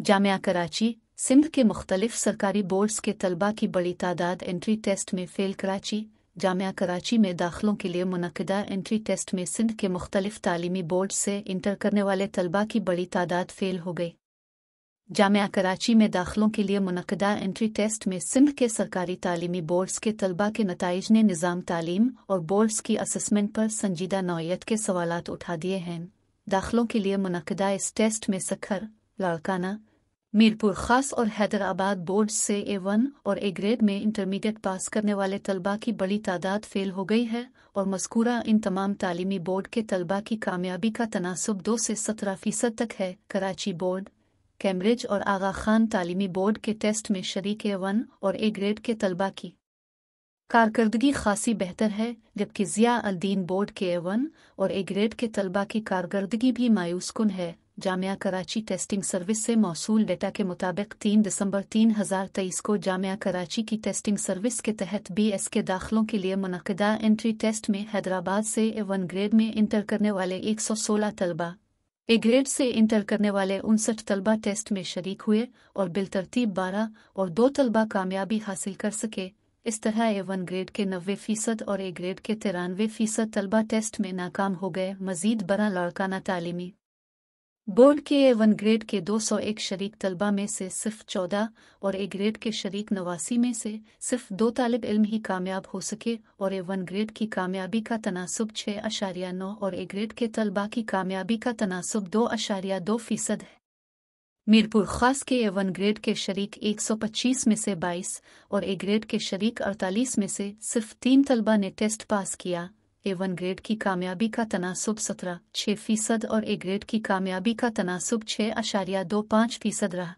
जामिया कराची सिंध के मुख्तलिफ सरकारी बोर्ड्स के तलबा की बड़ी तादाद एंट्री टेस्ट में फ़ेल। कराची जामिया कराची में दाखिलों के लिए मुनक़दा एंट्री टेस्ट में सिंध के मुख्तलिफ तालीमी बोर्ड से इंटर करने वाले तलबा की बड़ी तादाद फ़ेल हो गई। जामिया कराची में दाखिलों के लिए मुनक़दा एंट्री टेस्ट में सिंध के सरकारी तालीमी बोर्ड्स के तलबा के नताइज ने निज़ाम तालीम और बोर्ड्स की असेसमेंट पर संजीदा नौइयत के सवालात उठा दिए हैं। दाखिलों के लिए मुनक़दा इस टेस्ट में सखर, लाड़काना, मीरपुर ख़ास और हैदराबाद बोर्ड से A1 और A ग्रेड में इंटरमीडिएट पास करने वाले तलबा की बड़ी तादाद फ़ेल हो गई है और मज़कूरा इन तमाम तालीमी बोर्ड के तलबा की कामयाबी का तनासुब 2 से 17% तक है। कराची बोर्ड, कैम्ब्रिज और आगा खान तालीमी बोर्ड के टेस्ट में शरीक A1 और A ग्रेड के तलबा की कारकर्दगी खासी बेहतर है, जबकि ज़िया अल-दीन बोर्ड के A1 और A ग्रेड के तलबा की कारकर्दगी भी मायूस कुन है। जामिया कराची टेस्टिंग सर्विस से मौसूल डेटा के मुताबिक 3 दिसंबर 2023 को जामिया कराची की टेस्टिंग सर्विस के तहत BS के दाखिलों के लिए मुनक़दा एंट्री टेस्ट में हैदराबाद से A1 ग्रेड में इंटर करने वाले 116 तलबा, A ग्रेड से इंटर करने वाले 59 तलबा टेस्ट में शरीक हुए और बिलतरतीब 12 और 2 तलबा कामयाबी हासिल कर सके। इस तरह A1 ग्रेड के 90% और A ग्रेड के 93% तलबा टेस्ट में नाकाम हो गए। मज़ीद बड़ा लाड़काना तालीमी बोर्ड के A1 ग्रेड के 201 शरीक तलबा में से सिर्फ 14 और A ग्रेड के शरीक 89 में से सिर्फ 2 तालिब इल्म ही कामयाब हो सके और A1 ग्रेड की कामयाबी का तनासुब 6.9 और A ग्रेड के तलबा की कामयाबी का तनासुब 2.2% है। मीरपुर ख़ास के A1 ग्रेड के शरीक 125 में से 22 और A ग्रेड के शरीक 48 में से सिर्फ 3 तलबा ने टेस्ट पास किया। A1 ग्रेड की कामयाबी का तनासुब 17.6% और A ग्रेड की कामयाबी का तनासुब 6.25% रहा।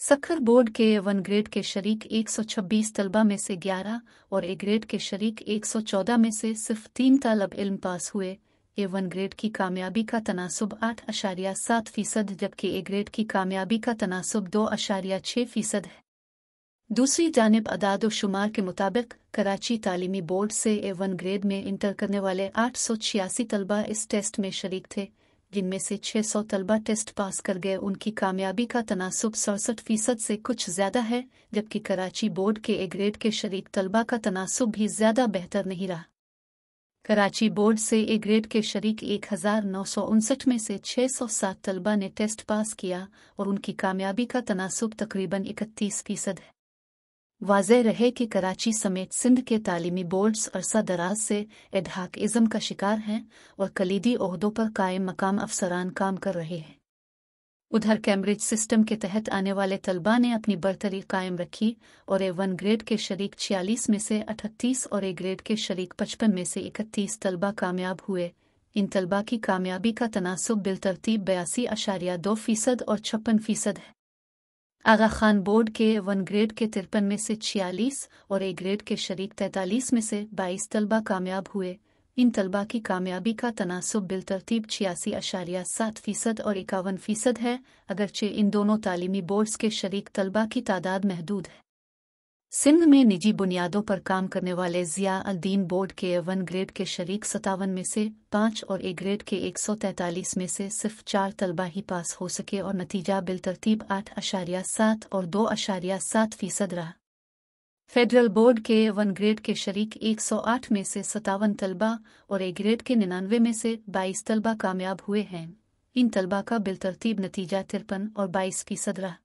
सखर बोर्ड के A1 ग्रेड के शरीक 126 तलबा में से 11 और A ग्रेड के शरीक 114 में से सिर्फ 3 तालब इल्म पास हुए। A1 ग्रेड की कामयाबी का तनासुब 8.7%, जबकि A ग्रेड की कामयाबी का तनासुब 2.6% है। दूसरी जानिब अदाद शुमार के मुताबिक कराची तालीमी बोर्ड से A1 ग्रेड में इंटर करने वाले 886 तलबा इस टेस्ट में शरीक थे, जिनमें से 600 तलबा टेस्ट पास कर गए। उनकी कामयाबी का तनासुब 67% से कुछ ज़्यादा है, जबकि कराची बोर्ड के A ग्रेड के शरीक तलबा का तनासुब भी ज़्यादा बेहतर नहीं रहा। कराची बोर्ड से A ग्रेड के शरीक 1959 में से 607 तलबा ने टेस्ट पास किया और उनकी कामयाबी का तनासुब तकरीबन 31% है। वाज़ेह रहे कि कराची समेत सिंध के तालीमी बोर्ड्स अरसा दराज से एडहाकिज़म का शिकार हैं और कलीदी ओहदों पर कायम मकाम अफसरान काम कर रहे हैं। उधर कैम्ब्रिज सिस्टम के तहत आने वाले तलबा ने अपनी बरतरी कायम रखी और A1 ग्रेड के शरीक 46 में से 38 और A ग्रेड के शरीक 55 में से 31 तलबा कामयाब हुए। इन तलबा की कामयाबी का तनासुब बिलतरतीब 82.2% और 56% है। आगा खान बोर्ड के A1 ग्रेड के 53 में से 46 और A ग्रेड के शरीक 43 में से 22 तलबा कामयाब हुए। इन तलबा की कामयाबी का तनासुब बिलतरतीब 86.7% और 51% है, अगरचे इन दोनों तालीमी बोर्ड्स के शरीक तलबा की तादाद महदूद है। सिंध में निजी बुनियादों पर काम करने वाले ज़िया अल-दीन बोर्ड के A1 ग्रेड के शरीक 57 में से 5 और A ग्रेड के 143 में से सिर्फ 4 तलबा ही पास हो सके और नतीजा बिलतरतीब 8.7 और 2.7% रहा। फेडरल बोर्ड के A1 ग्रेड के शरीक 108 में से 57 तलबा और A ग्रेड के 99 में से 22 तलबा कामयाब हुए हैं। इन तलबा का बिलतरतीब नतीजा 53 और 22% रहा।